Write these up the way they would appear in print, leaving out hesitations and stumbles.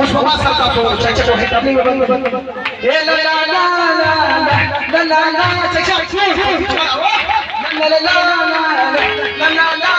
उस बाबा साहब का चाचा को है तबली में बंद ए ला ला ला ला ला ला चाचा ला ला ला ला ला ला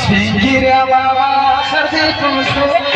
Spingire a mama, sarde come sto